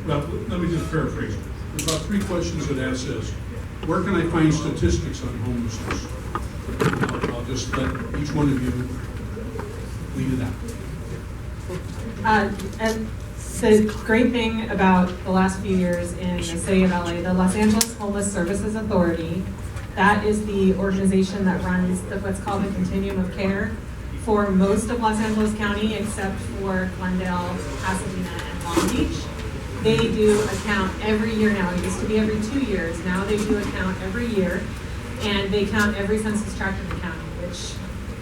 Well, let me just paraphrase. There's about 3 questions it asks is, where can I find statistics on homelessness? I'll just let each one of you lead it out. And the great thing about the last few years in the city of LA, the Los Angeles Homeless Services Authority, that is the organization that runs what's called the continuum of care for most of Los Angeles County, except for Glendale, Pasadena, and Long Beach. They do a count every year now. It used to be every 2 years. Now they do a count every year, and they count every census tract in the county, which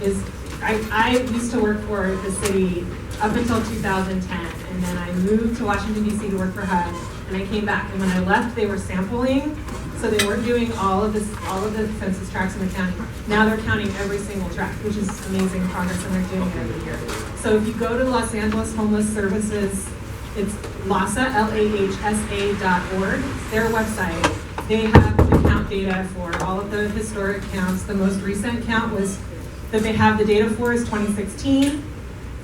is, I used to work for the city up until 2010, and then I moved to Washington, D.C. to work for HUD, and I came back, and when I left, they were sampling, so they weren't doing all of the census tracts in the county. Now they're counting every single tract, which is amazing progress, and they're doing it every year. So if you go to Los Angeles Homeless Services, it's LAHSA, LAHSA.org, their website. They have the count data for all of the historic counts. The most recent count was that they have the data for is 2016.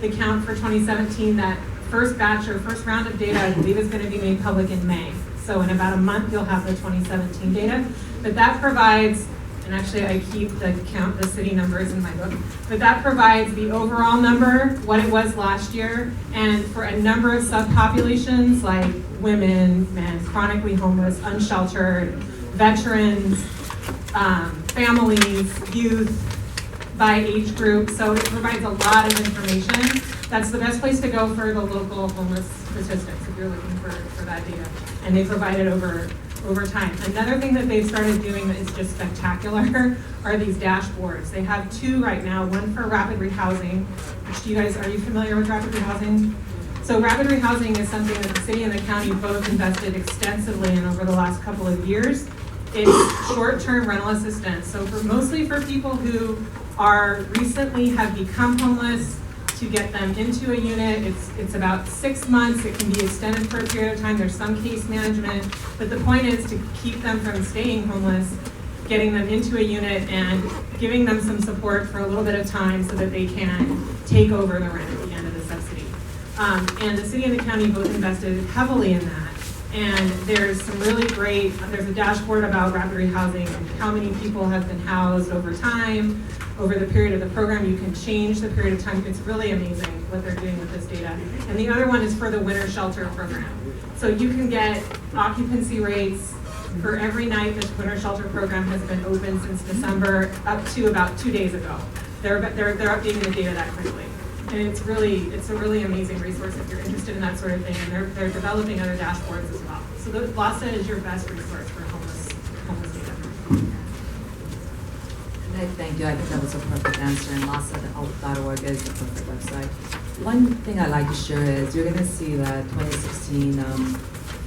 The count for 2017, that first batch or first round of data, I believe is going to be made public in May. So in about a month, you'll have the 2017 data. But that provides, and actually I keep the city numbers in my book, but that provides the overall number, what it was last year, and for a number of subpopulations like women, men, chronically homeless, unsheltered, veterans, families, youth, by age group, so it provides a lot of information. That's the best place to go for the local homeless statistics if you're looking for that data. And they provide it over time. Another thing that they've started doing that is just spectacular are these dashboards. They have 2 right now, one for rapid rehousing, which are you familiar with rapid rehousing? So rapid rehousing is something that the city and the county both invested extensively in over the last couple of years. It's short-term rental assistance. So mostly for people who recently have become homeless, to get them into a unit. It's about 6 months. It can be extended for a period of time. There's some case management, but the point is to keep them from staying homeless, getting them into a unit and giving them some support for a little bit of time so that they can take over the rent at the end of the subsidy. And the city and the county both invested heavily in that. And there's some really great, there's a dashboard about rapid rehousing and how many people have been housed over time, over the period of the program. You can change the period of time. It's really amazing what they're doing with this data. And the other one is for the winter shelter program. So you can get occupancy rates for every night this winter shelter program has been open since December up to about 2 days ago. They're updating the data that quickly. And it's a really amazing resource if you're interested in that sort of thing. And they're developing other dashboards as well. So the LAHSA is your best resource for homeless data. Thank you. I think that was a perfect answer, and LAHSA.org is the perfect website. One thing I'd like to share is you're going to see that 2016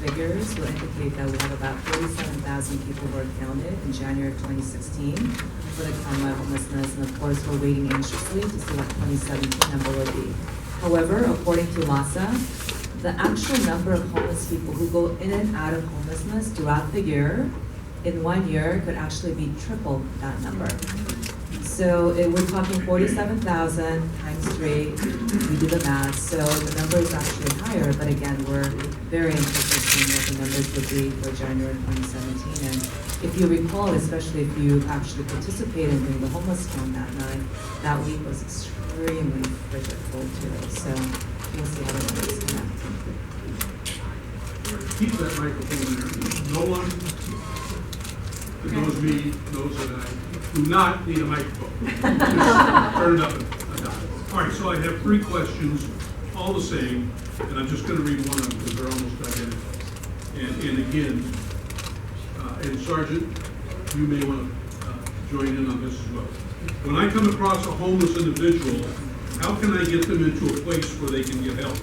figures will indicate that we have about 47,000 people who are counted in January of 2016 for the countywide homelessness, and of course we're waiting anxiously to see what 2017 number will be. However, according to LAHSA, the actual number of homeless people who go in and out of homelessness throughout the year in 1 year could actually be triple that number. So we're talking 47,000 times 3, we do the math, so the number is actually higher, but again, we're very interested in seeing what the numbers would be for January 2017. And if you recall, especially if you actually participated in the homeless count that night, that week was extremely frigid cold too, so we'll see how the numbers come out. Keep that microphone there. No one that knows me knows that I do not need a microphone. Just turn it up a dot. All right, so I have 3 questions, all the same, and I'm just going to read one of them because they're almost identical. And again, and Sergeant, you may want to join in on this as well. When I come across a homeless individual, how can I get them into a place where they can get help?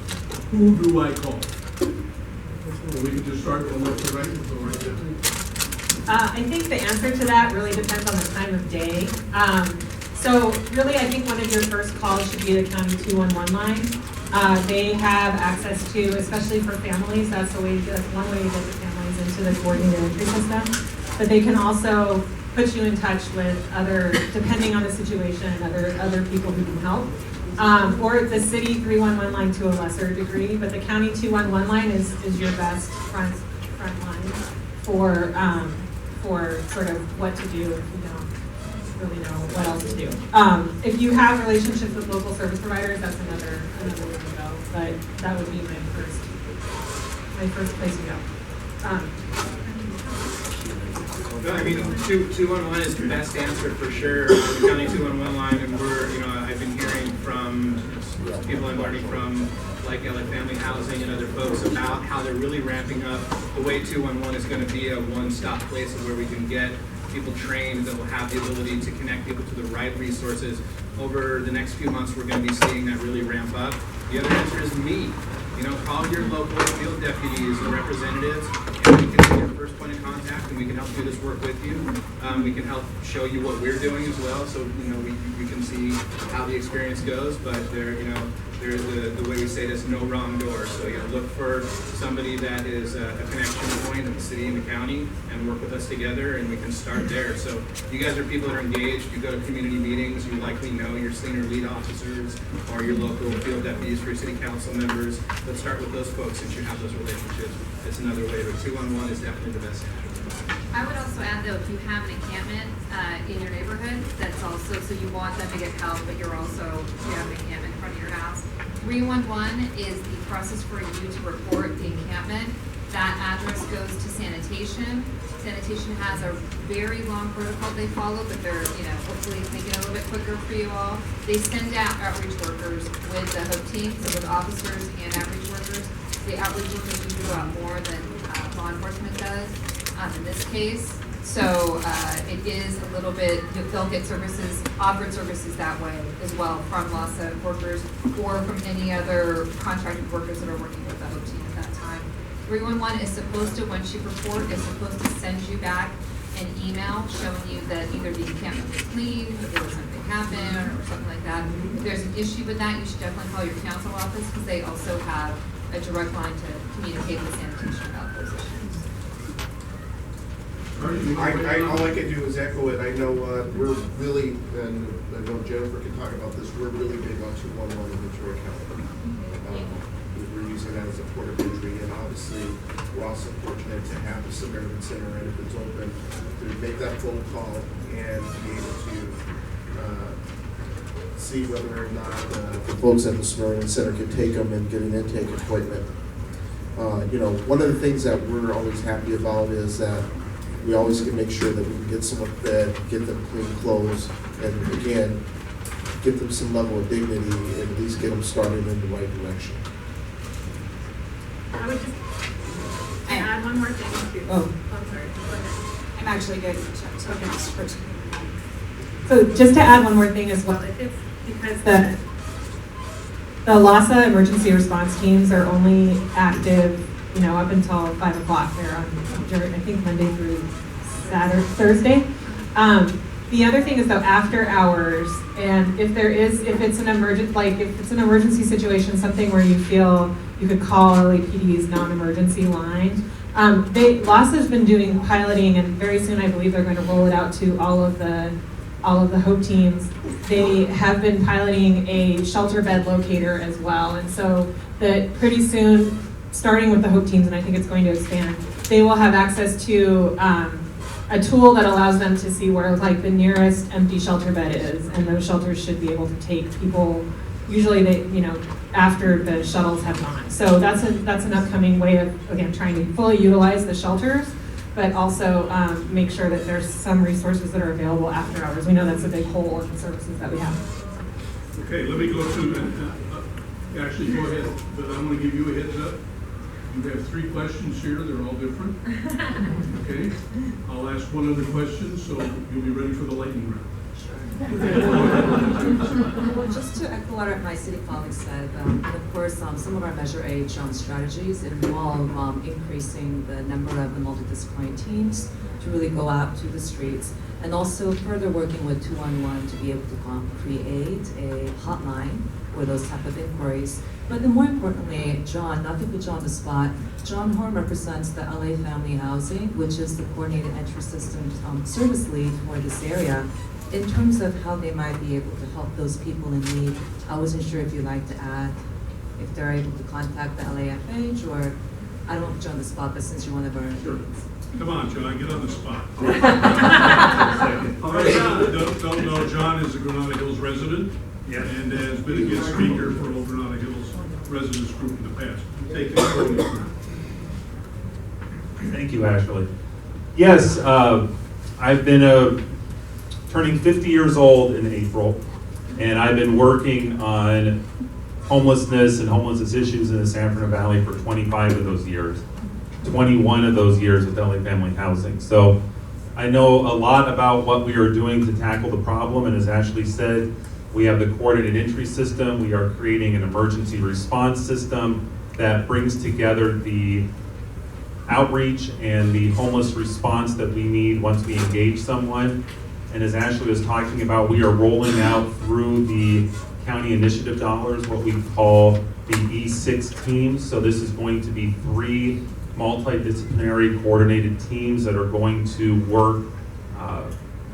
Who do I call? Well, we can just start from left to right and go right there. I think the answer to that really depends on the time of day. So really, I think one of your first calls should be the county 211 line. They have access to, especially for families, that's one way to get the families into the coordinated entry system. But they can also put you in touch with other, depending on the situation, other people who can help. or the city 311 line to a lesser degree, but the county 211 line is your best front line for sort of what to do if you don't really know what else to do. If you have relationships with local service providers, that's another way to go, but that would be my first place to go. No, I mean, 211 is the best answer for sure. The county 211 line, and I've been hearing from people I'm learning from, like LA Family Housing and other folks, about how they're really ramping up. The way 211 is going to be a one-stop place where we can get people trained that will have the ability to connect people to the right resources. Over the next few months, we're going to be seeing that really ramp up. The other answer is me. Call your local field deputies and representatives, and we can be your first point of contact, and we can help do this work with you. We can help show you what we're doing as well, so we can see how the experience goes. But there's the way we say this, no wrong door. So look for somebody that is a connection point in the city and the county, and work with us together, and we can start there. So you guys are people that are engaged. You go to community meetings. You likely know your senior lead officers or your local field deputies for your city council members. Let's start with those folks since you have those relationships. It's another way, but 211 is definitely the best answer. I would also add, though, if you have an encampment in your neighborhood, that's also, so you want them to get help, but you have an encampment in front of your house. 311 is the process for you to report the encampment. That address goes to sanitation. Sanitation has a very long protocol they follow, but they're, hopefully making it a little bit quicker for you all. They send out outreach workers with the HOPE team, so with officers and outreach workers. The outreach workers usually go out more than law enforcement does in this case. So it is a little bit, they'll get services, offered services that way as well from LASA workers or from any other contracted workers that are working with the HOPE team at that time. 311 is supposed to, once you report, is supposed to send you back an email showing you that either the encampment was clean, if there was something happened, or something like that. If there's an issue with that, you should definitely call your council office because they also have a direct line to communicate with sanitation about those issues. All I can do is echo it. I know we're really, and I know Jennifer can talk about this, we're really big on 211 in Ventura County. We're using that as a port of entry, and obviously we're also fortunate to have the Samaritan Center, and if it's open, to make that phone call and be able to see whether or not the folks at the Samaritan Center can take them and get an intake appointment. One of the things that we're always happy about is that we always can make sure that we can get someone fed, get them clean clothes, and again, get them some level of dignity and at least get them started in the right direction. I would just add one more thing. Oh. I'm sorry. Go ahead. I'm actually good. Okay. So just to add one more thing as well, it's because the LASA emergency response teams are only active, up until 5 o'clock. They're on, I think, Monday through Thursday. The other thing is though, after hours, and if it's an emergency situation, something where you feel you could call LAPD's non-emergency line. LASA has been doing piloting, and very soon I believe they're going to roll it out to all of the HOPE teams. They have been piloting a shelter bed locator as well, and so that pretty soon, starting with the HOPE teams, and I think it's going to expand, they will have access to a tool that allows them to see where the nearest empty shelter bed is, and those shelters should be able to take people, usually after the shuttles have gone. So that's an upcoming way of, again, trying to fully utilize the shelters, but also make sure that there's some resources that are available after hours. We know that's a big hole in the services that we have. Okay, let me go to, Ashley, go ahead, but I want to give you a heads up. You have 3 questions here, they're all different. Okay, I'll ask one other question, so you'll be ready for the lightning round. Well, just to echo what my city colleagues said, and of course, some of our Measure H strategies involve increasing the number of the multidisciplinary teams to really go out to the streets, and also further working with 211 to be able to create a hotline for those type of inquiries. But then more importantly, John, not to put you on the spot, John Horn represents the LA Family Housing, which is the coordinated entry system service lead for this area. in terms of how they might be able to help those people in need, I wasn't sure if you'd like to add, if they're able to contact the LAFH, or, I don't want to put you on the spot, but since you're one of our. Sure. Come on, John, get on the spot. Don't know, John is a Granada Hills resident and has been a guest speaker for old Granada Hills residents group in the past. Take the floor. Thank you, Ashley. Yes, I've been turning 50 years old in April, and I've been working on homelessness and homelessness issues in the San Fernando Valley for 25 of those years. 21 of those years with LA Family Housing. So I know a lot about what we are doing to tackle the problem, and as Ashley said, we have the coordinated entry system. We are creating an emergency response system that brings together the outreach and the homeless response that we need once we engage someone. And as Ashley was talking about, we are rolling out through the county initiative dollars what we call the E6 teams. So this is going to be 3 multidisciplinary coordinated teams that are going to work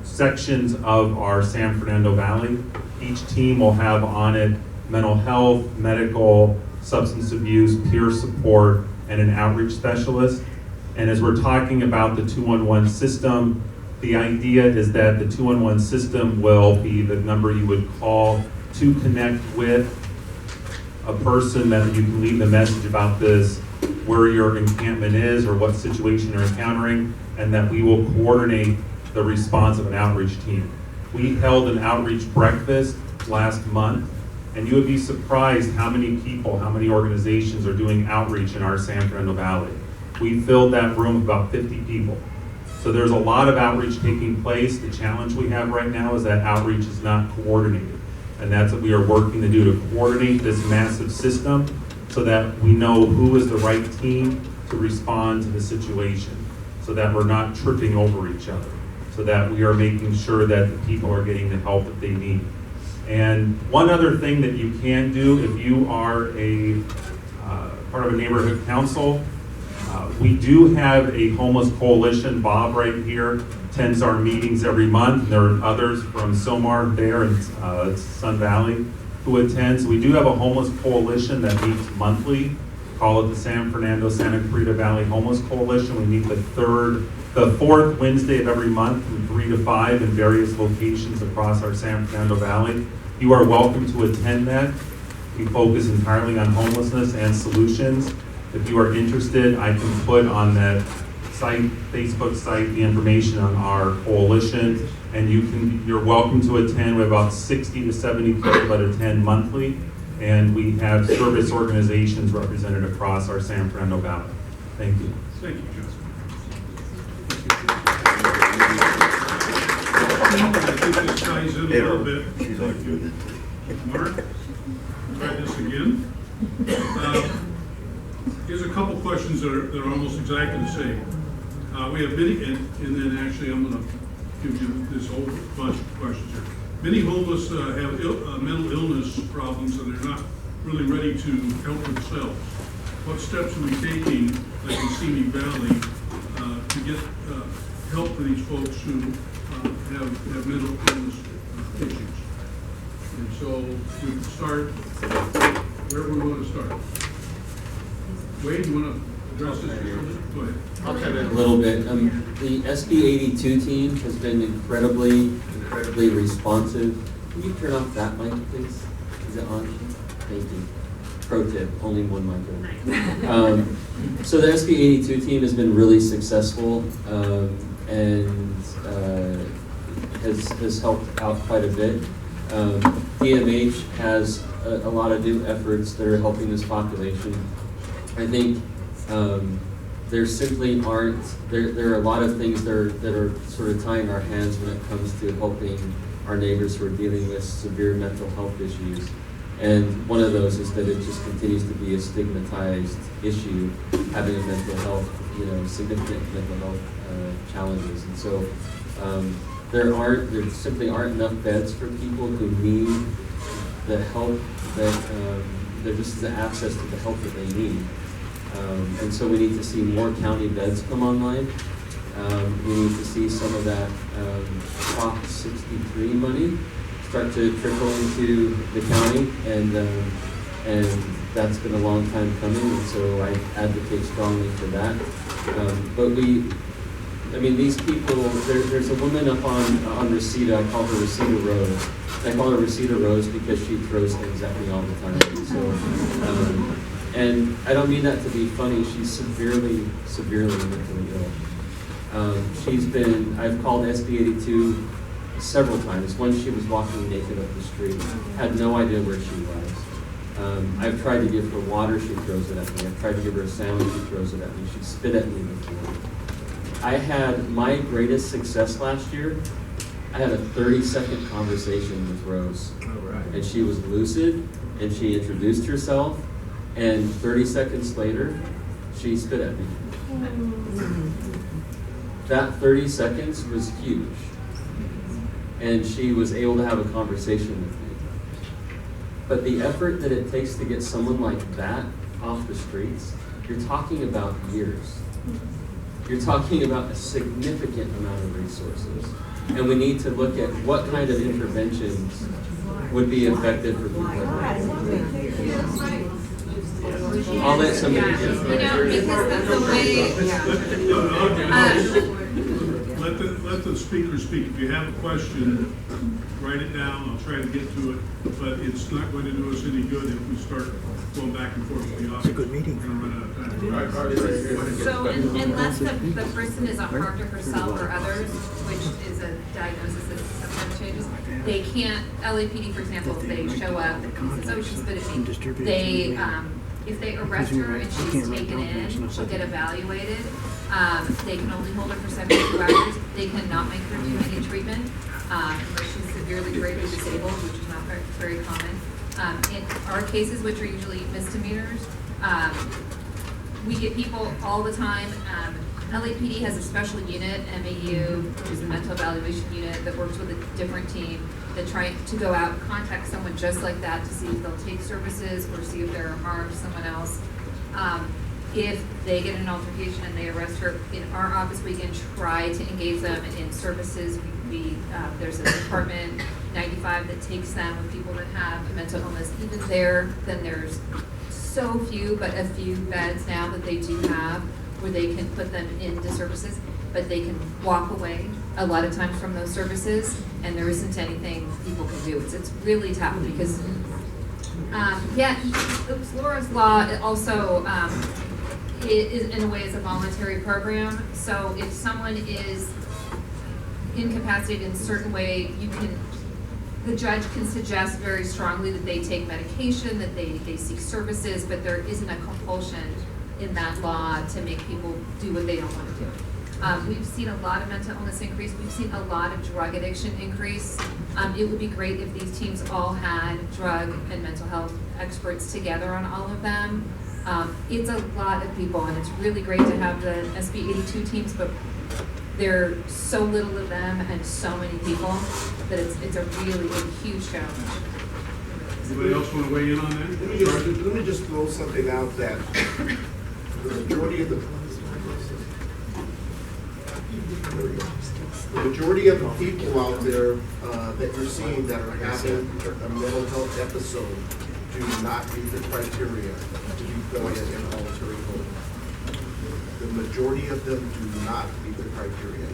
sections of our San Fernando Valley. Each team will have on it mental health, medical, substance abuse, peer support, and an outreach specialist. And as we're talking about the 211 system, the idea is that the 211 system will be the number you would call to connect with a person that you can leave the message about this, where your encampment is or what situation you're encountering, and that we will coordinate the response of an outreach team. We held an outreach breakfast last month, and you would be surprised how many people, how many organizations are doing outreach in our San Fernando Valley. We filled that room with about 50 people. So there's a lot of outreach taking place. The challenge we have right now is that outreach is not coordinated. And that's what we are working to do, to coordinate this massive system so that we know who is the right team to respond to the situation, so that we're not tripping over each other, so that we are making sure that the people are getting the help that they need. And one other thing that you can do if you are a part of a neighborhood council, we do have a homeless coalition. Bob right here attends our meetings every month. There are others from Somar there and Sun Valley who attends. We do have a homeless coalition that meets monthly. Call it the San Fernando Santa Clarita Valley Homeless Coalition. We meet the 4th Wednesday of every month from 3 to 5 in various locations across our San Fernando Valley. You are welcome to attend that. We focus entirely on homelessness and solutions. If you are interested, I can put on that site, Facebook site, the information on our coalition, and you're welcome to attend. We have about 60 to 70 people that attend monthly, and we have service organizations represented across our San Fernando Valley. Thank you. Thank you, Justin. I think this ties in a little bit. She's arguing. Mark, try this again. Here's a couple questions that are almost exactly the same. We have many, and then actually I'm going to give you this whole bunch of questions here. Many homeless have mental illness problems and they're not really ready to help themselves. What steps are we taking, like in Simi Valley, to get help for these folks who have mental illness issues? And so we can start wherever we want to start. Wade, you want to address this? Go ahead. I'll come in a little bit. The SB 82 team has been incredibly responsive. Can you turn off that mic, please? Is it on? Thank you. Pro tip, only one mic. So the SB 82 team has been really successful and has helped out quite a bit. DMH has a lot of new efforts that are helping this population. I think there simply aren't, there are a lot of things that are sort of tying our hands when it comes to helping our neighbors who are dealing with severe mental health issues. And one of those is that it just continues to be a stigmatized issue, having a mental health, significant mental health challenges. And so there simply aren't enough beds for people who need the help that, there just isn't access to the help that they need. And so we need to see more county beds come online. We need to see some of that Prop 63 money start to trickle into the county, and that's been a long time coming, and so I advocate strongly for that. But these people, there's a woman up on Reseda, I call her Reseda Rose. I call her Reseda Rose because she throws things at me all the time. So, and I don't mean that to be funny, she's severely mentally ill. I've called SB 82 several times. Once she was walking naked up the street, had no idea where she was. I've tried to give her water, she throws it at me. I've tried to give her a sandwich, she throws it at me. She spit at me before. I had my greatest success last year. I had a 30-second conversation with Rose. And she was lucid, and she introduced herself, and 30 seconds later, she spit at me. That 30 seconds was huge. And she was able to have a conversation with me. But the effort that it takes to get someone like that off the streets, you're talking about years. You're talking about a significant amount of resources. And we need to look at what kind of interventions would be effective for people like that. I'll let somebody get it. Because the way, Let the speaker speak. If you have a question, write it down. I'll try to get to it. But it's not going to do us any good if we start going back and forth with the audience. It's a good meeting. We're going to run out of time. so unless the person is a harm to herself or others, which is a diagnosis that sometimes changes, they can't, LAPD, for example, if they show up and says, oh, she's spit at me, they, if they arrest her and she's taken in, she'll get evaluated. They can only hold her for 72 hours. They cannot make her do any treatment unless she's severely gravely disabled, which is not very common. In our cases, which are usually misdemeanors, we get people all the time. LAPD has a special unit, MAU, which is a mental evaluation unit that works with a different team that try to go out and contact someone just like that to see if they'll take services or see if they're harmed to someone else. If they get an altercation and they arrest her, in our office we can try to engage them in services. There's a department 95 that takes them with people that have mental illness. Even there, then there's so few, but a few beds now that they do have where they can put them into services, but they can walk away a lot of times from those services, and there isn't anything people can do. It's really tough because, Laura's Law also it is, in a way, is a voluntary program. So if someone is incapacitated in a certain way, the judge can suggest very strongly that they take medication, that they seek services, but there isn't a compulsion in that law to make people do what they don't want to do. We've seen a lot of mental illness increase. We've seen a lot of drug addiction increase. It would be great if these teams all had drug and mental health experts together on all of them. It's a lot of people, and it's really great to have the SB 82 teams, but there are so little of them and so many people that it's a really huge challenge. Anybody else want to weigh in on that? Let me just throw something out that the majority of the people out there that you're seeing that are having a mental health episode do not meet the criteria to be put in involuntary home. The majority of them do not meet the criteria.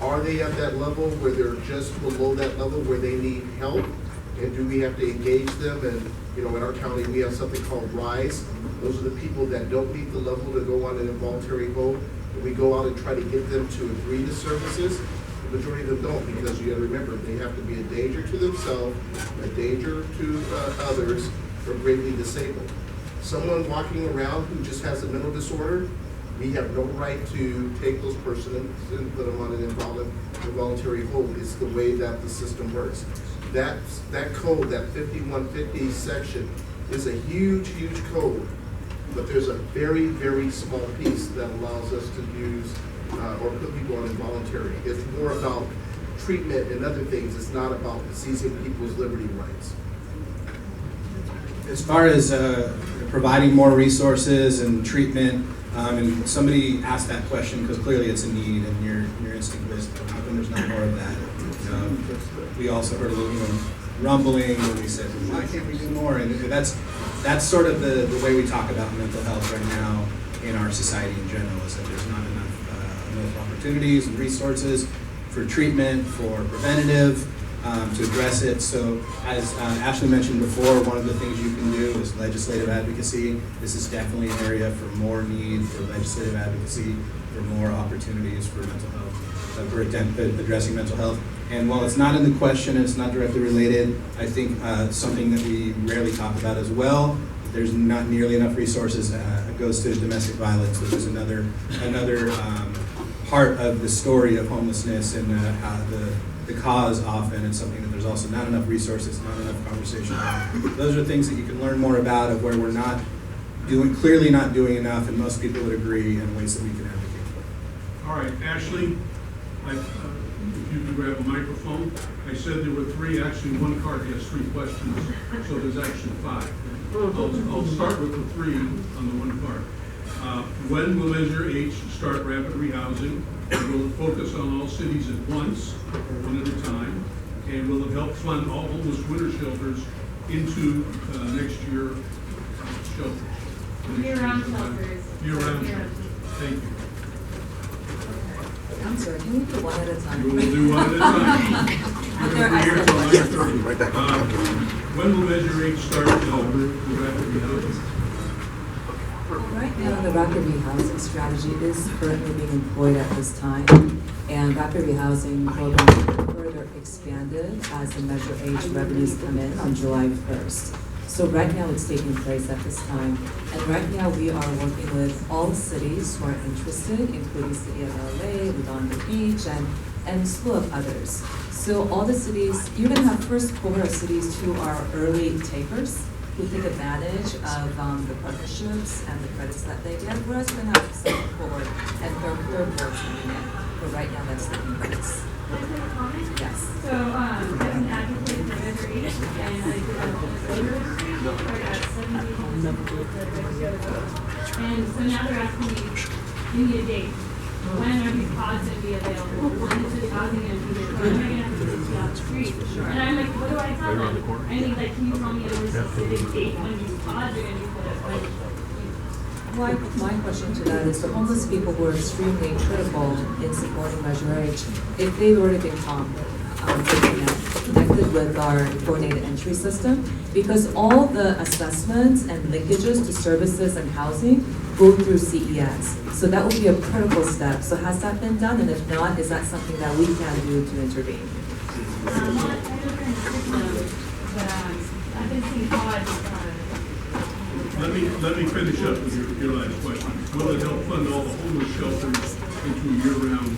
Are they at that level where they're just below that level where they need help? And do we have to engage them? And, in our county, we have something called RISE. Those are the people that don't meet the level to go on an involuntary hold. And we go out and try to get them to agree to services. The majority of them don't, because you got to remember, they have to be a danger to themselves, a danger to others, or greatly disabled. Someone walking around who just has a mental disorder, we have no right to take those persons and put them on an involuntary hold. It's the way that the system works. That code, that 5150 section, is a huge, huge code, but there's a very, very small piece that allows us to use or put people on involuntary. It's more about treatment and other things. It's not about seizing people's liberty rights. As far as providing more resources and treatment. And somebody asked that question because clearly it's a need, and your instinct was, how come there's not more of that? We also heard a little rumbling when we said, why can't we do more? And that's sort of the way we talk about mental health right now in our society in general, is that there's not enough opportunities and resources for treatment, for preventative, to address it. So as Ashley mentioned before, one of the things you can do is legislative advocacy. This is definitely an area for more need for legislative advocacy, for more opportunities for mental health, for addressing mental health. And while it's not in the question, it's not directly related, I think something that we rarely talk about as well, there's not nearly enough resources. It goes to domestic violence, which is another part of the story of homelessness, and how the cause often, and something that there's also not enough resources, not enough conversation about. Those are things that you can learn more about, of where we're clearly not doing enough, and most people would agree, in ways that we can advocate for. All right, Ashley, if you can grab a microphone. I said there were three, actually one card has 3 questions, so there's actually 5. I'll start with the 3 on the one card. When will Measure H start rapid rehousing? Will it focus on all cities at once, one at a time? And will it help fund all homeless winter shelters into next year shelters? Year-round shelters. Year-round shelters. Thank you. I'm sorry, can we do one at a time? We will do one at a time. You're gonna be here till 9:30. Right back. When will Measure H start the rapid rehousing? Right now, the rapid rehousing strategy is currently being employed at this time, and rapid rehousing program will be further expanded as the Measure H revenues come in on July 1st. So right now, it's taking place at this time, and right now we are working with all the cities who are interested, including City of LA, Redondo Beach, and a slew of others. So all the cities, you're going to have first cohort of cities who are early takers, who take advantage of the partnerships and the credits that they get, whereas we're going to have second cohort and third cohort coming in. But right now, that's the increase. Yes. So, as an advocate for Measure H, and I did a voter registry, we're at 70 and so now they're asking me, you need a date. When are these pods going to be available? When is this housing going to be there? When am I going to have to take you out the street? And I'm like, what do I tell them? I need, like, can you tell me a more specific date when these pods are going to be put up? Well, my question to that is the homeless people who are extremely critical in supporting Measure H, if they've already been connected with our coordinated entry system, because all the assessments and linkages to services and housing go through CES. So that would be a critical step. So has that been done? And if not, is that something that we can do to intervene? I've been seeing pods. Let me finish up with your last question. Will it help fund all the homeless shelters into year-round?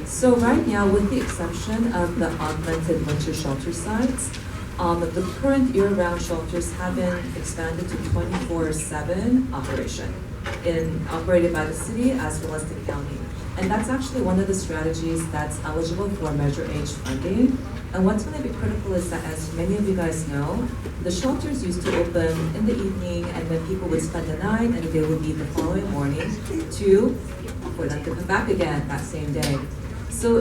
So right now, with the exception of the augmented winter shelter sites, the current year-round shelters have been expanded to 24/7 operation, operated by the city as well as the county. And that's actually one of the strategies that's eligible for Measure H funding. And what's going to be critical is that, as many of you guys know, the shelters used to open in the evening, and then people would spend the night, and they would leave the following morning for them to come back again that same day. So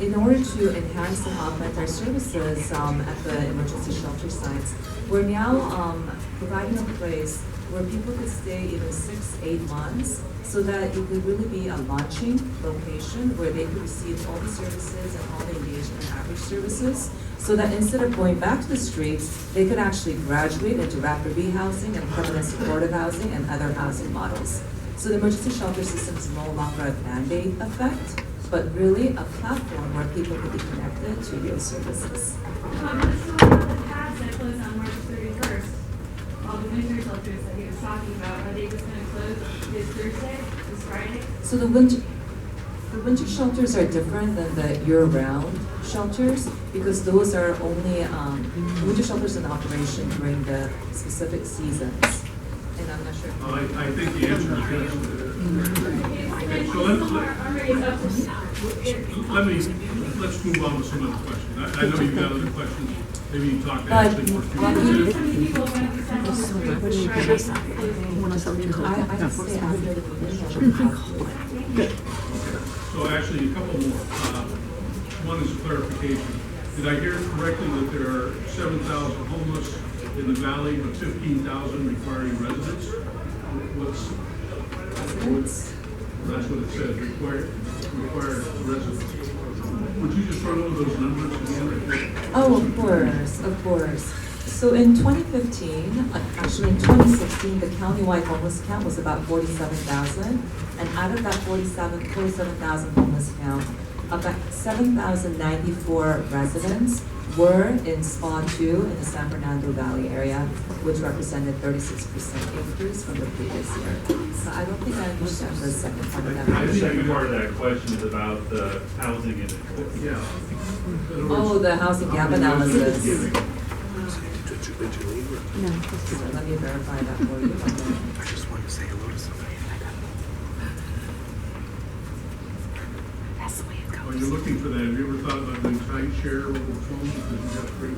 in order to enhance and augment our services at the emergency shelter sites, we're now providing a place where people could stay even 6-8 months, so that it could really be a launching location where they could receive all the services and all the engagement and outreach services, so that instead of going back to the streets, they could actually graduate into rapid rehousing and permanent supportive housing and other housing models. So the emergency shelter system is no longer a Band-Aid effect, but really a platform where people could be connected to real services. So the pads that close on March 31st, all the winter shelters that he was talking about, are they just going to close this Thursday, this Friday? So the winter shelters are different than the year-round shelters, because those are only winter shelters in operation during the specific seasons. And I'm not sure. I think the answer is yes. Okay, so let's move on with some other questions. I know you've got other questions. Maybe you talk to But, Ashley for a few well, minutes. How many people are going to be sent home? I can stay after the meeting. So actually, a couple more. One is clarification. Did I hear correctly that there are 7,000 homeless in the valley, but 15,000 requiring residents? That's what it says, required residents. Would you just run over those numbers again? Oh, of course. So in 2015, actually in 2016, the countywide homeless count was about 47,000. And out of that 47,000 homeless count, about 7,094 residents were in SPA 2 in the San Fernando Valley area, which represented 36% increase from the previous year. So I don't think I understand the second part of that. The second part of that question is about the housing inventory. Yeah. Oh, the housing gap analysis. So let me verify that for you. When you're looking for that, have you ever thought about doing time share over the phone because you got free?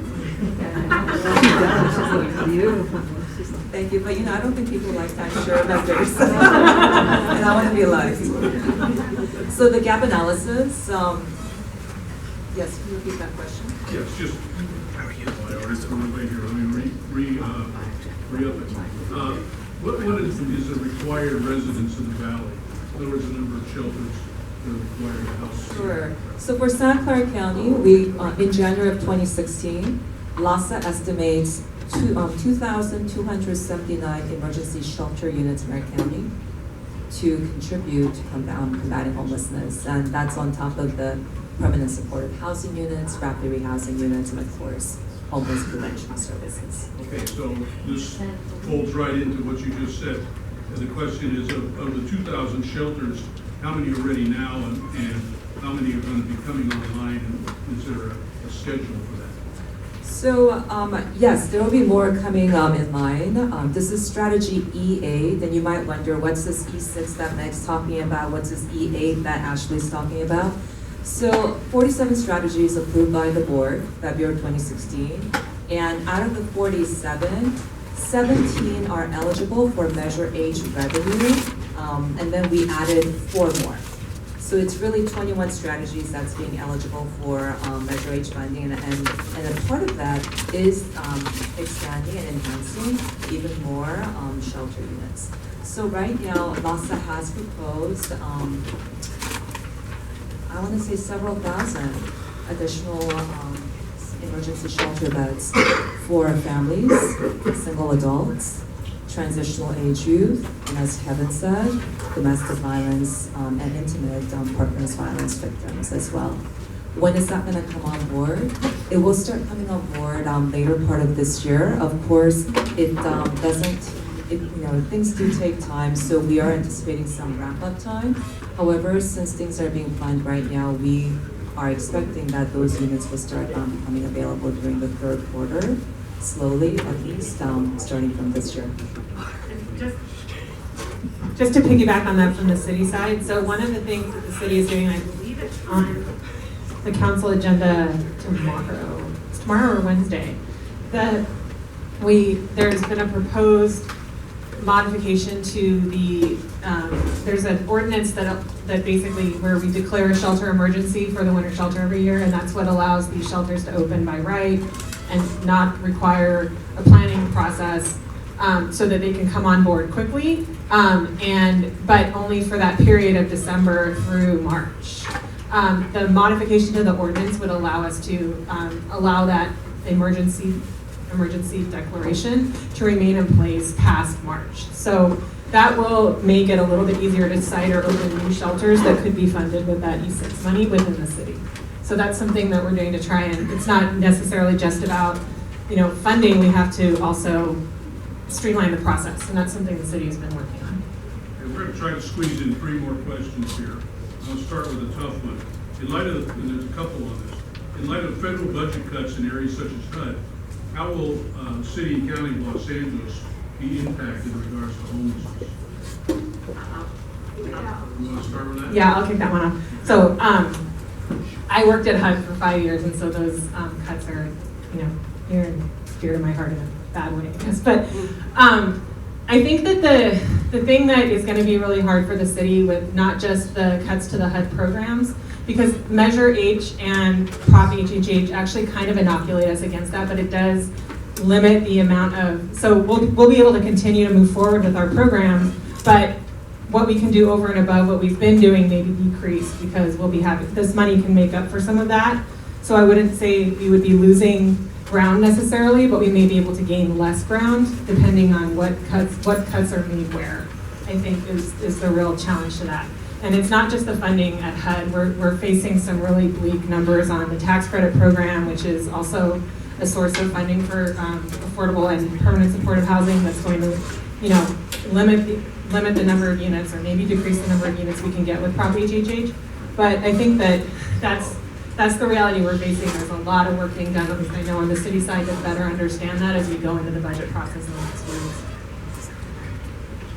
Thank you, but I don't think people like timeshare vendors. And I want to be liked. So the gap analysis, yes, can you repeat that question? Yes, just. How are you? I already threw it away here. Let me re-up it. What is the required residence in the valley? In other words, the number of shelters that are required to house. Sure. So for Santa Clara County, we, in January of 2016, LASA estimates 2,279 emergency shelter units in our county to contribute to combating homelessness. And that's on top of the permanent supportive housing units, rapid rehousing units, and of course, homeless prevention services. Okay, so this folds right into what you just said. And the question is, of the 2,000 shelters, how many are ready now and how many are going to be coming online? And is there a schedule for that? So, yes, there will be more coming in line. This is strategy E8, and you might wonder, what's this E6 that Meg's talking about? What's this E8 that Ashley's talking about? So, 47 strategies approved by the board, February 2016, and out of the 47, 17 are eligible for Measure H revenue, and then we added 4 more. So it's really 21 strategies that's being eligible for Measure H funding, and a part of that is expanding and enhancing even more shelter units. So right now, LASA has proposed, I want to say several thousand additional emergency shelter beds for families, single adults, transitional age youth, and as Kevin said, domestic violence and intimate partners violence victims as well. When is that going to come on board? It will start coming on board later part of this year. Of course, it doesn't. Things do take time, so we are anticipating some wrap-up time. However, since things are being planned right now, we are expecting that those units will start becoming available during the third quarter, slowly, at least, starting from this year. Just to piggyback on that from the city side, so one of the things that the city is doing, I believe it's on the council agenda tomorrow or Wednesday, there's been a proposed modification to the, there's an ordinance that basically where we declare a shelter emergency for the winter shelter every year, and that's what allows these shelters to open by right and not require a planning process so that they can come on board quickly, but only for that period of December through March. The modification to the ordinance would allow us to allow that emergency declaration to remain in place past March. So that will make it a little bit easier to site or open new shelters that could be funded with that E6 money within the city. So that's something that we're doing to try, and it's not necessarily just about funding. We have to also streamline the process, and that's something the city has been working on. And we're going to try to squeeze in 3 more questions here. I'll start with a tough one. In light of, and there's a couple on this, in light of federal budget cuts in areas such as HUD, how will city and county of Los Angeles be impacted in regards to homelessness? You want to start with that? Yeah, I'll kick that one off. So I worked at HUD for 5 years, and so those cuts are, near and dear to my heart in a bad way, I guess. But I think that the thing that is going to be really hard for the city with not just the cuts to the HUD programs, because Measure H and Prop HHH actually kind of inoculate us against that, but it does limit the amount of, so we'll be able to continue to move forward with our programs, but what we can do over and above what we've been doing maybe decrease, because we'll be having, this money can make up for some of that. So I wouldn't say we would be losing ground necessarily, but we may be able to gain less ground depending on what cuts are made where, I think is the real challenge to that. And it's not just the funding at HUD, we're facing some really bleak numbers on the tax credit program, which is also a source of funding for affordable and permanent supportive housing that's going to, limit the number of units or maybe decrease the number of units we can get with Prop HHH. But I think that's the reality we're facing. There's a lot of work being done, at least I know on the city side, to better understand that as we go into the budget process in the next few weeks.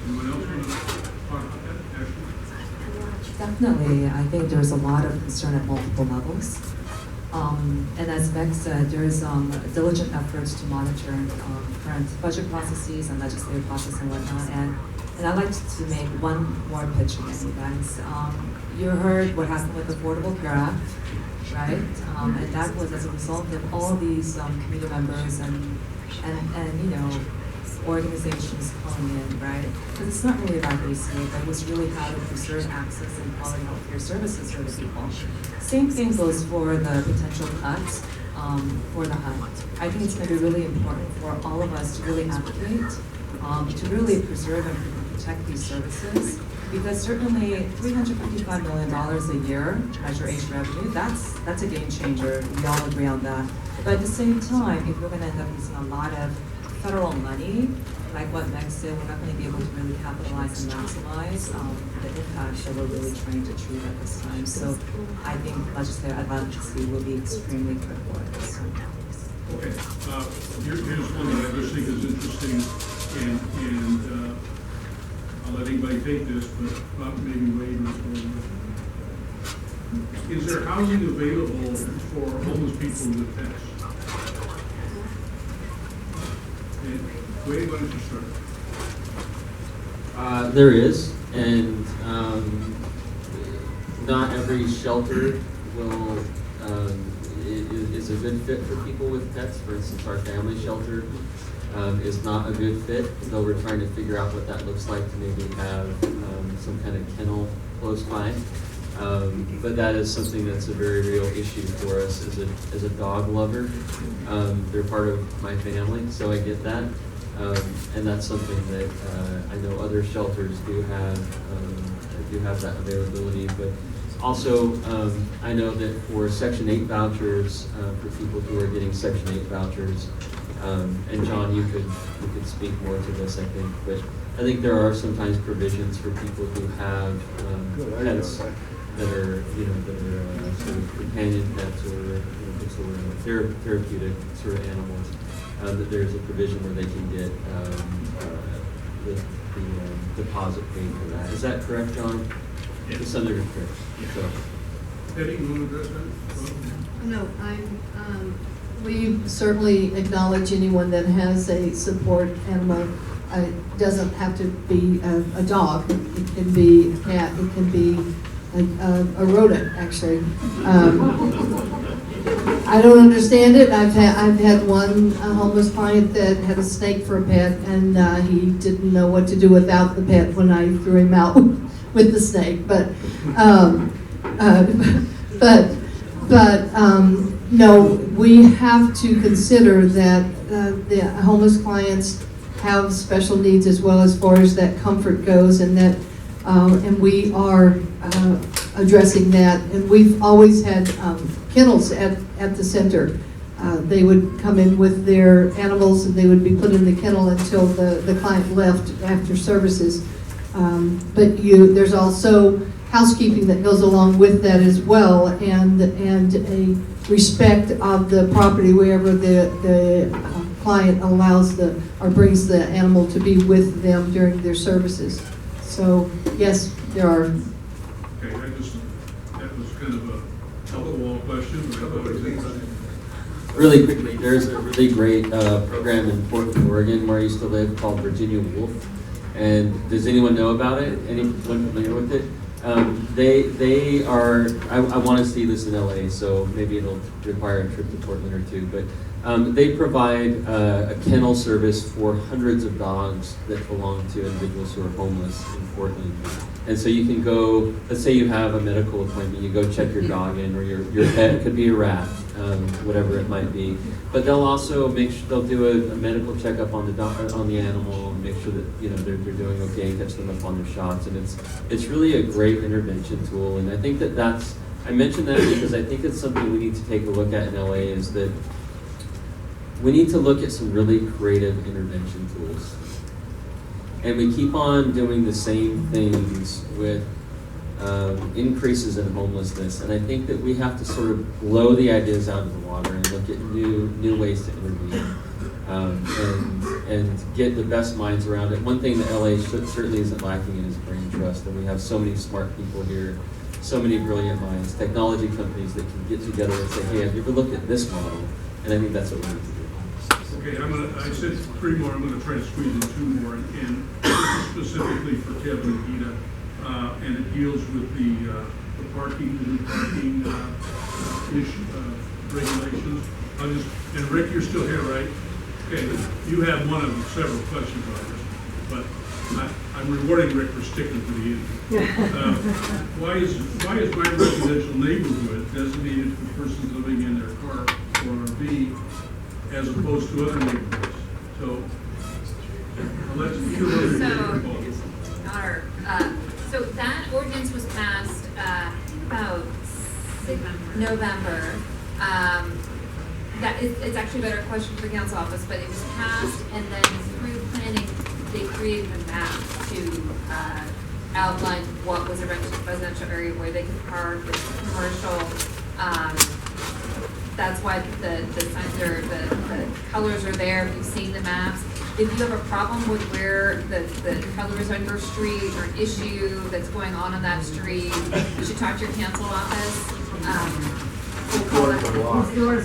Anyone else want to talk about that? Ashley? Definitely, I think there's a lot of concern at multiple levels. And as Meg said, there is diligent efforts to monitor current budget processes and legislative process and whatnot. And I'd like to make one more pitch again, guys. You heard what happened with the Affordable Care Act, right? And that was as a result of all these community members and organizations calling in, right? Because it's not really about ACA, but it's really how to preserve access and quality healthcare services for the people. Same thing goes for the potential cuts for the HUD. I think it's going to be really important for all of us to really advocate, to really preserve and protect these services, because certainly $355 million a year, Measure H revenue, that's a game changer. We all agree on that. But at the same time, if we're going to end up using a lot of federal money, like what Meg said, we're not going to be able to really capitalize and maximize the impact that we're really trying to achieve at this time. So I think legislative advocacy will be extremely critical at this time. Okay, here's one that I just think is interesting, and I'll let anybody take this, but maybe Wade will. Is there housing available for homeless people with pets? And Wade, why don't you start? There is, and not every shelter will is a good fit for people with pets. For instance, our family shelter is not a good fit, though we're trying to figure out what that looks like to maybe have some kind of kennel close by. But that is something that's a very real issue for us as a dog lover. They're part of my family, so I get that. And that's something that I know other shelters do have that availability. But also, I know that for Section 8 vouchers, for people who are getting Section 8 vouchers, and John, you could speak more to this, I think. But I think there are sometimes provisions for people who have pets that are sort of companion pets or therapeutic sort of animals. That there's a provision where they can get the deposit paid for that. Is that correct, John? Yes. It's under the correct. So. Eddie, you want to address that? No, we certainly acknowledge anyone that has a support animal. It doesn't have to be a dog. It can be a cat. It can be a rodent, actually. I don't understand it. I've had one homeless client that had a snake for a pet, and he didn't know what to do without the pet when I threw him out with the snake. But no, we have to consider that the homeless clients have special needs as well as far as that comfort goes, and that and we are addressing that. And we've always had kennels at the center. They would come in with their animals and they would be put in the kennel until the client left after services. But there's also housekeeping that goes along with that as well, and a respect of the property wherever the client allows or brings the animal to be with them during their services. So yes, there are. Okay, that was kind of a wall question, but I thought it was interesting. really quickly, there's a really great program in Portland, Oregon, where I used to live, called Virginia Wolf. And does anyone know about it? Anyone familiar with it? They are, I want to see this in LA, so maybe it'll require a trip to Portland or two, but they provide a kennel service for hundreds of dogs that belong to individuals who are homeless in Portland. And so you can go, let's say you have a medical appointment, you go check your dog in, or your pet, it could be a rat, whatever it might be. But they'll also they'll do a medical checkup on the dog, on the animal, and make sure that they're doing okay, and catch them up on their shots. And it's really a great intervention tool. And I think I mention that because I think it's something we need to take a look at in LA, is that we need to look at some really creative intervention tools. And we keep on doing the same things with increases in homelessness. And I think that we have to sort of blow the ideas out of the water and look at new ways to intervene and get the best minds around it. One thing that LA certainly isn't lacking in is brain trust. And we have so many smart people here, so many brilliant minds, technology companies that can get together and say, hey, have you ever looked at this model? And I think that's what we need to do. Okay, I said 3 more, I'm gonna try to squeeze in 2 more, and specifically for Kevin and Gita, and it deals with the parking, the new parking regulations. And Rick, you're still here, right? Okay, you have one of several questions on this, but I'm rewarding Rick for sticking to the end. Why is my residential neighborhood designated for persons living in their car or RV as opposed to other neighborhoods? So, let's hear So that ordinance was passed about November. It's actually a better question for the council office, but it was passed, and then through planning, they created a map to outline what was a residential area where they could park, the commercial. That's why the signs are, the colors are there. If you've seen the maps. If you have a problem with where the colors on your street, or an issue that's going on that street, you should talk to your council office. The doors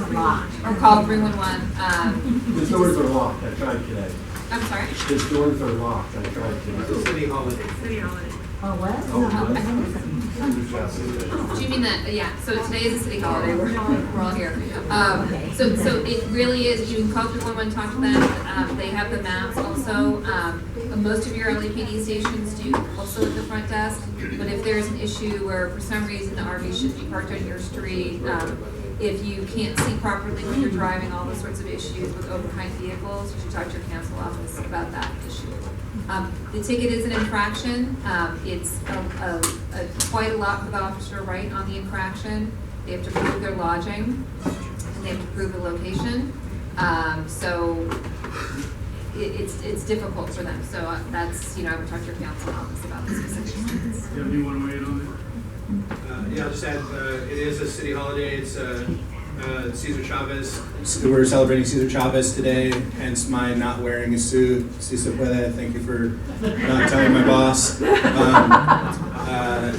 are locked. Or call 311. The doors are locked. I tried today. I'm sorry? The doors are locked. I tried today. It's a city holiday. City holiday. Oh, what? Do you mean that? Yeah. So today is a city holiday. We're all here. So it really is. You can call 311, talk to them. They have the maps also. Most of your LAPD stations do also at the front desk. But if there's an issue where for some reason the RV should be parked on your street, if you can't see properly when you're driving, all those sorts of issues with overhang vehicles, you should talk to your council office about that issue. The ticket is an infraction. It's quite a lot for the officer to write on the infraction. They have to prove their lodging, and they have to prove the location. So it's difficult for them. So that's, I would talk to your council office about the specific things. Yeah, do you want to weigh in on that? Yeah, I'll just add, it is a city holiday. It's Cesar Chavez. We're celebrating Cesar Chavez today, hence my not wearing a suit. Si se puede. Thank you for not telling my boss.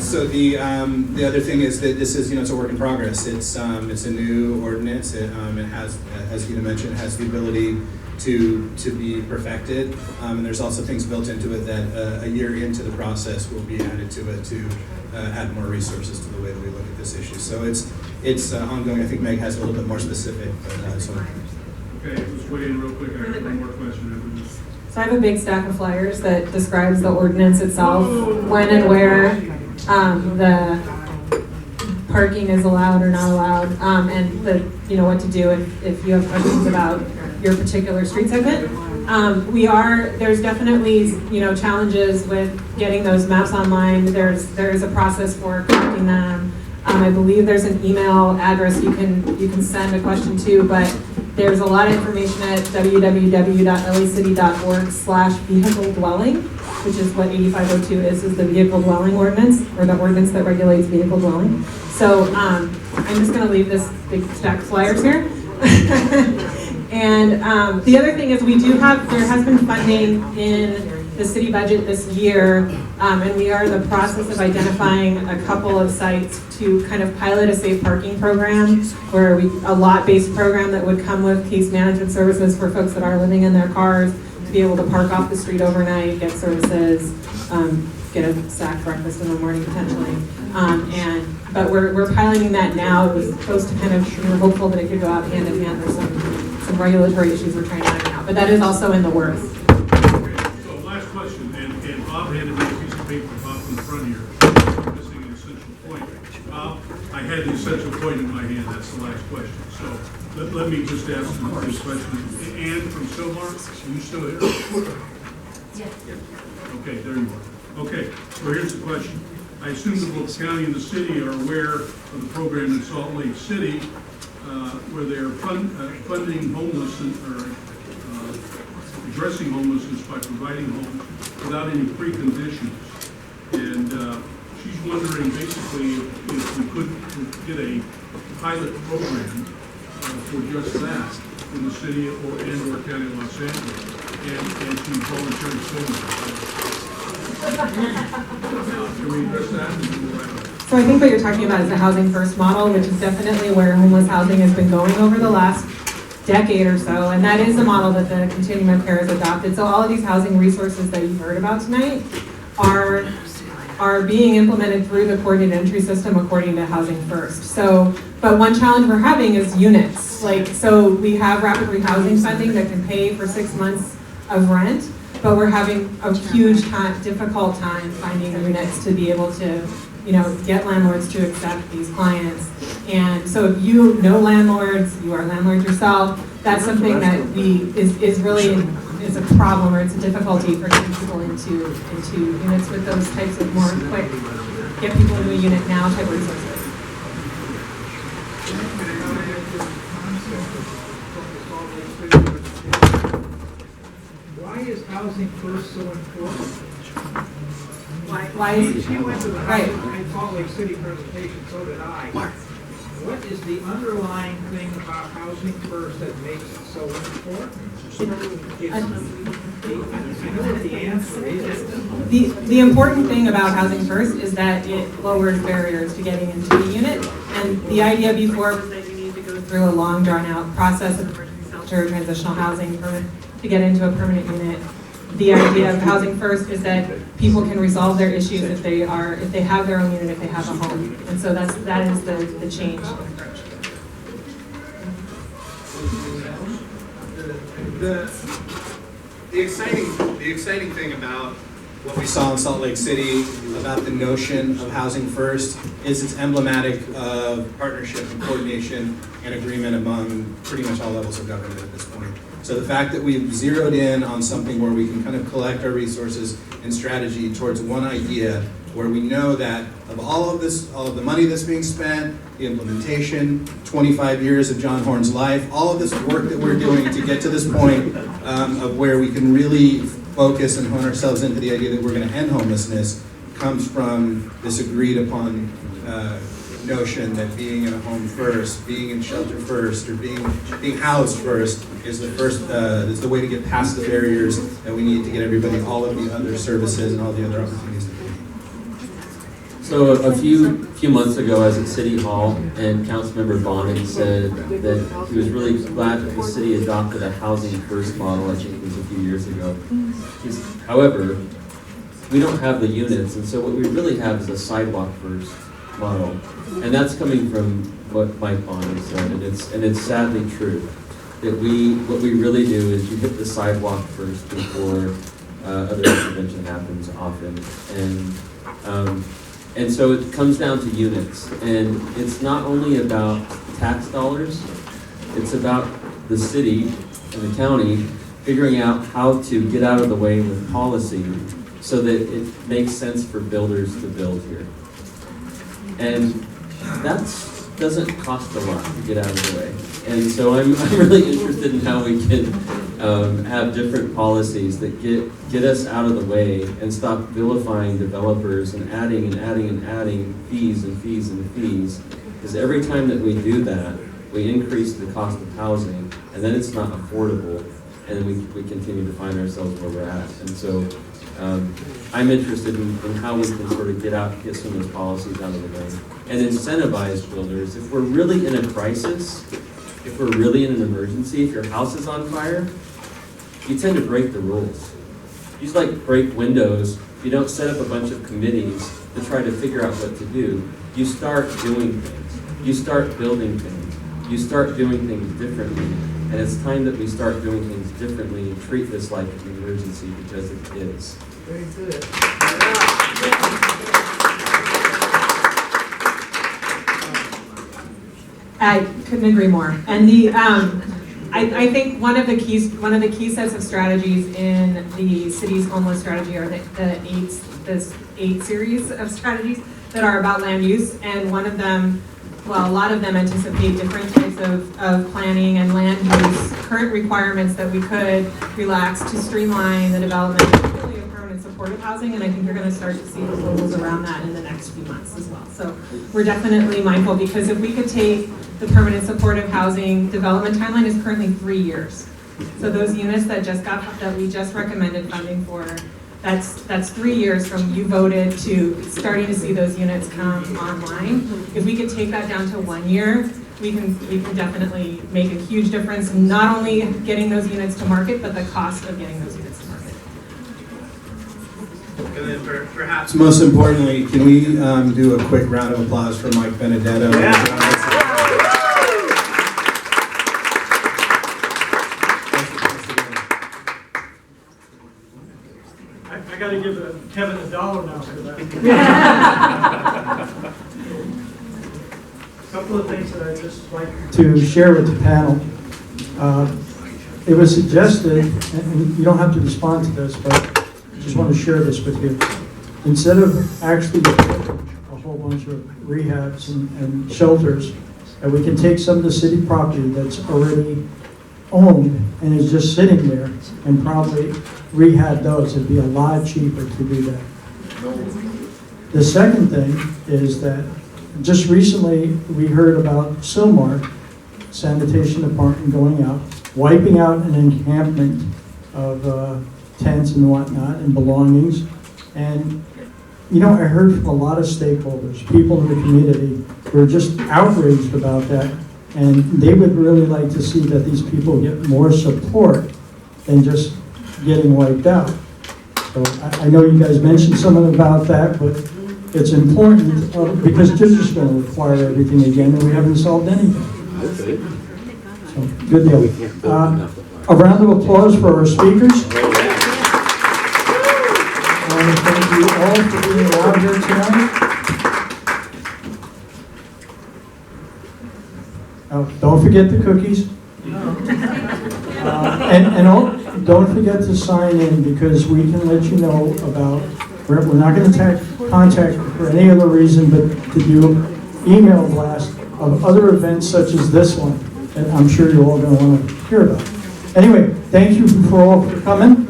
So the other thing is that this is, it's a work in progress. It's a new ordinance. It has, as Gita mentioned, has the ability to be perfected. And there's also things built into it that a year into the process will be added to it to add more resources to the way that we look at this issue. So it's ongoing. I think Meg has a little bit more specific. Okay, let's weigh in real quick. I have one more question after this. So I have a big stack of flyers that describes the ordinance itself, when and where the parking is allowed or not allowed, and what to do if you have questions about your particular street segment. There's definitely, challenges with getting those maps online. There's a process for collecting them. I believe there's an email address you can send a question to, but there's a lot of information at www.lacity.org/vehicle dwelling, which is what 8502 is the vehicle dwelling ordinance, or the ordinance that regulates vehicle dwelling. So I'm just going to leave this big stack of flyers here. And the other thing is there has been funding in the city budget this year, and we are in the process of identifying a couple of sites to kind of pilot a safe parking program, where a lot-based program that would come with case management services for folks that are living in their cars, to be able to park off the street overnight, get services, get a sack breakfast in the morning potentially. But we're piloting that now. It was supposed to kind of, we were hopeful that it could go out hand in hand. There's some regulatory issues we're trying to iron out, but that is also in the works. Okay, so last question, and Bob handed me a piece of paper, Bob from the front here, I'm missing an essential point. Bob, I had the essential point in my hand, that's the last question. So let me just ask you this question. Ann from Silmar, are you still here? Yes. Okay, there you are. Okay, so here's the question. I assume that both the county and the city are aware of the program in Salt Lake City where they're funding homelessness or addressing homelessness by providing homes without any preconditions. And she's wondering basically if we could get a pilot program for just that in the city or county of Los Angeles, and she's volunteering Can we address that? So I think what you're talking about is the housing first model, which is definitely where homeless housing has been going over the last decade or so, and that is the model that the Continuum of Care has adopted. So all of these housing resources that you heard about tonight are being implemented through the coordinated entry system according to Housing First. So, but one challenge we're having is units. So we have rapid rehousing funding that can pay for 6 months of rent, but we're having a huge difficult time finding units to be able to, get landlords to accept these clients. And so if you know landlords, you are a landlord yourself, that's something that is really a problem, or it's a difficulty for getting people into units with those types of more quick, get people into a unit now type of resources. Why is housing first so important? Why is She went to the right. Salt Lake City presentation, so did I. What is the underlying thing about housing first that makes it so important? I know what the answer is. The important thing about Housing First is that it lowers barriers to getting into a unit. And the idea before was that you need to go through a long drawn out process of emergency shelter, transitional housing permit to get into a permanent unit. The idea of Housing First is that people can resolve their issues if they have their own unit, if they have a home. And so that is the change. The exciting thing about what we saw in Salt Lake City about the notion of Housing First is it's emblematic of partnership and coordination and agreement among pretty much all levels of government at this point. So the fact that we've zeroed in on something where we can kind of collect our resources and strategy towards one idea, where we know that of all of the money that's being spent, the implementation, 25 years of John Horn's life, all of this work that we're doing to get to this point of where we can really focus and hone ourselves into the idea that we're going to end homelessness comes from this agreed upon notion that being in a home first, being in shelter first, or being housed first is the way to get past the barriers that we need to get everybody all of the other services and all the other opportunities that we need. So a few months ago, I was at City Hall, and Councilmember Bonnet said that he was really glad that the city adopted a housing first model. I think it was a few years ago. However, we don't have the units, and so what we really have is a sidewalk first model, and that's coming from what Mike Bonnet said, and it's sadly true that what we really do is you hit the sidewalk first before other intervention happens often, and so it comes down to units, and it's not only about tax dollars, it's about the city and the county figuring out how to get out of the way with policy so that it makes sense for builders to build here. And that doesn't cost a lot to get out of the way. And so I'm really interested in how we can have different policies that get us out of the way and stop vilifying developers and adding fees and fees and fees. Because every time that we do that, we increase the cost of housing, and then it's not affordable, and we continue to find ourselves where we're at. And so I'm interested in how we can sort of get some of those policies out of the way and incentivize builders. If we're really in a crisis, if we're really in an emergency, if your house is on fire, you tend to break the rules. You just like break windows. You don't set up a bunch of committees to try to figure out what to do. You start doing things. You start building things. You start doing things differently. And it's time that we start doing things differently and treat this like an emergency because it is. Very good. I couldn't agree more. And I think one of the key sets of strategies in the city's homeless strategy are the eight series of strategies that are about land use, and one of them, well, a lot of them anticipate different types of planning and land use current requirements that we could relax to streamline the development, particularly of permanent supportive housing, and I think you're going to start to see proposals around that in the next few months as well. So we're definitely mindful, because if we could take the permanent supportive housing development timeline is currently 3 years. So those units that we just recommended funding for, that's 3 years from you voted to starting to see those units come online. If we could take that down to 1 year, we can definitely make a huge difference in not only getting those units to market, but the cost of getting those units to market. And then perhaps Most importantly, can we do a quick round of applause for Mike Benedetto? I gotta give Kevin $1 now for that. A couple of things that I'd just like to share with the panel. It was suggested, and you don't have to respond to this, but I just want to share this with you. Instead of actually building a whole bunch of rehabs and shelters, that we can take some of the city property that's already owned and is just sitting there and probably rehab those. It'd be a lot cheaper to do that. The second thing is that just recently we heard about Silmar sanitation department going out, wiping out an encampment of tents and whatnot and belongings. And you know, I heard from a lot of stakeholders, people in the community who are just outraged about that, and they would really like to see that these people get more support than just getting wiped out. So I know you guys mentioned something about that, but it's important because they're just going to require everything again, and we haven't solved anything. So, good deal. A round of applause for our speakers. I want to thank you all for being out here tonight. Don't forget the cookies. And don't forget to sign in, because we can let you know about, we're not going to contact you for any other reason but to do email blast of other events such as this one that I'm sure you're all going to want to hear about. Anyway, thank you for all for coming,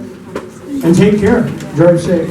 and take care. Drive safe.